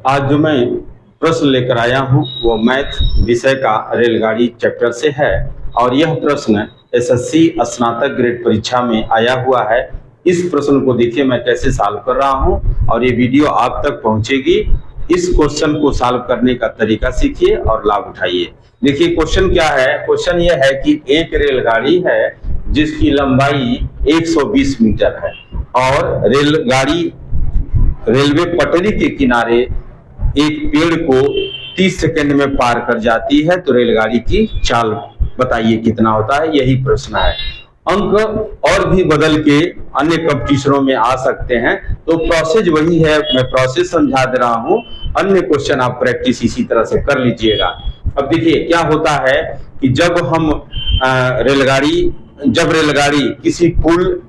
आज जो मैं प्रश्न लेकर आया हूँ वो मैथ विषय का रेलगाड़ी चैप्टर से है और यह प्रश्न एसएससी स्नातक ग्रेड परीक्षा में आया हुआ है। इस प्रश्न को देखिए मैं कैसे सॉल्व कर रहा हूँ और ये वीडियो आप तक पहुंचेगी। इस क्वेश्चन को सॉल्व करने का तरीका सीखिए और लाभ उठाइए। देखिए क्वेश्चन क्या है। क्वेश्चन यह है कि एक रेलगाड़ी है जिसकी लंबाई 120 मीटर है और रेलगाड़ी रेलवे पटरी के किनारे एक पेड़ को 30 सेकंड में पार कर जाती है, तो रेलगाड़ी की चाल बताइए कितना होता है, यही प्रश्न है। अंक और भी बदल के अन्य कंपटीशनों में आ सकते हैं, तो प्रोसेस वही है, मैं प्रोसेस समझा दे रहा हूं। अन्य क्वेश्चन आप प्रैक्टिस इसी तरह से कर लीजिएगा। अब देखिए क्या होता है कि जब रेलगाड़ी किसी पुल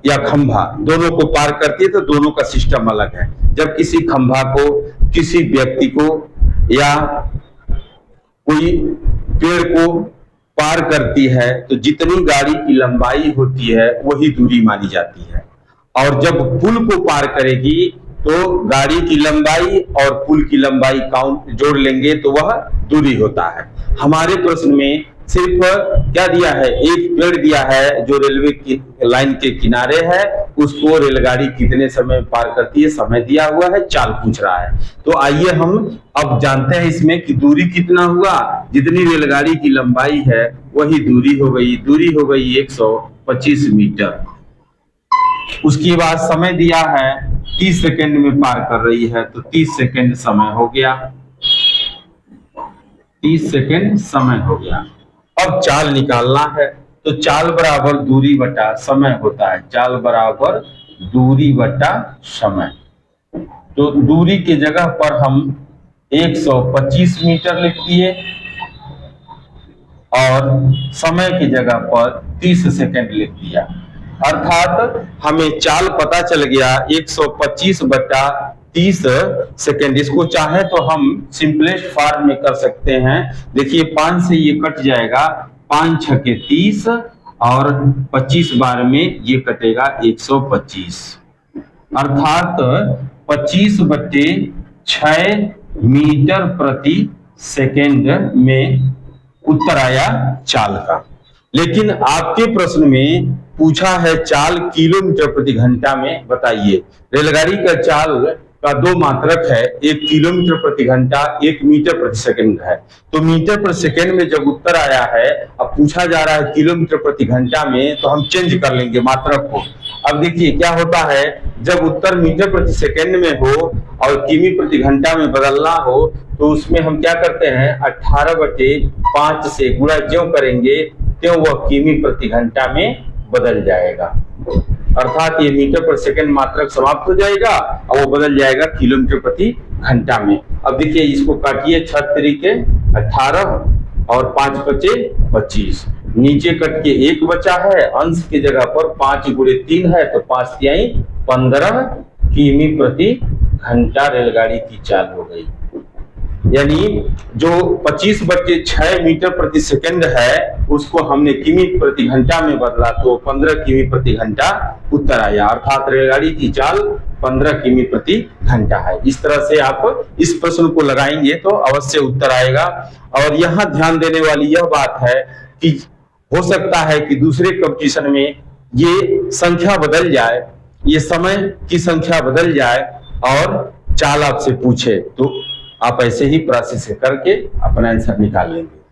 या खंभा दोनों को पार करती है तो दोनों का सिस्टम अलग है। जब किसी खंभा को, किसी व्यक्ति को या कोई पेड़ को पार करती है तो जितनी गाड़ी की लंबाई होती है वही दूरी मानी जाती है, और जब पुल को पार करेगी तो गाड़ी की लंबाई और पुल की लंबाई काउंट जोड़ लेंगे तो वह दूरी होता है। हमारे प्रश्न में सिर्फ क्या दिया है, एक पेड़ दिया है जो रेलवे की लाइन के किनारे है, उसको रेलगाड़ी कितने समय पार करती है समय दिया हुआ है, चाल पूछ रहा है। तो आइए हम अब जानते हैं इसमें कि दूरी कितना हुआ। जितनी रेलगाड़ी की लंबाई है वही दूरी हो गई 125 मीटर। उसके बाद समय दिया है 30 सेकंड में पार कर रही है, तो 30 सेकंड समय हो गया, 30 सेकंड समय हो गया। अब चाल निकालना है, तो चाल बराबर दूरी बटा समय होता है, चाल बराबर दूरी बटा समय। तो दूरी की जगह पर हम 125 मीटर लिख दिए और समय की जगह पर 30 सेकंड लिख दिया, अर्थात हमें चाल पता चल गया 125 बटा 30 सेकेंड। इसको चाहे तो हम सिंपलेस्ट फॉर्म में कर सकते हैं। देखिए 5 से ये कट जाएगा, 5 छके 30 और 25 बार में ये कटेगा 125, अर्थात 25 बटे 6 मीटर प्रति सेकेंड में उत्तर आया चाल का। लेकिन आपके प्रश्न में पूछा है चाल किलोमीटर प्रति घंटा में बताइए। रेलगाड़ी का चाल का दो मात्रक है, एक किलोमीटर प्रति घंटा, एक मीटर प्रति सेकंड है। तो मीटर प्रति सेकंड में जब उत्तर आया है, अब पूछा जा रहा है किलोमीटर प्रति घंटा में, तो हम चेंज कर लेंगे मात्रक को। अब देखिए क्या होता है, जब उत्तर मीटर प्रति सेकंड में हो और किमी प्रति घंटा में बदलना हो तो उसमें हम क्या करते हैं, 18 बटे 5 से गुणा ज्यों करेंगे त्यों वह किमी प्रति घंटा में बदल जाएगा, अर्थात ये मीटर पर सेकंड मात्रक समाप्त हो जाएगा और वो बदल जाएगा किलोमीटर प्रति घंटा में। अब देखिए इसको काटिए, 6 तरीके 18 और 5 बचे 25, नीचे कट के 1 बचा है, अंश की जगह पर 5 गुणे 3 है तो 5 तिहाई 15 किमी प्रति घंटा रेलगाड़ी की चाल हो गई। यानी जो 25 बटे 6 मीटर प्रति सेकंड है उसको हमने किमी प्रति घंटा में बदला तो 15 किमी प्रति घंटा उत्तर आया, अर्थात रेलगाड़ी की चाल 15 किमी प्रति घंटा है। इस तरह से आप इस प्रश्न को लगाएंगे तो अवश्य उत्तर आएगा। और यहाँ ध्यान देने वाली यह बात है कि हो सकता है कि दूसरे कंपटीशन में ये संख्या बदल जाए, ये समय की संख्या बदल जाए और चाल आपसे पूछे, तो आप ऐसे ही प्रोसेस करके अपना आंसर निकाल लेंगे।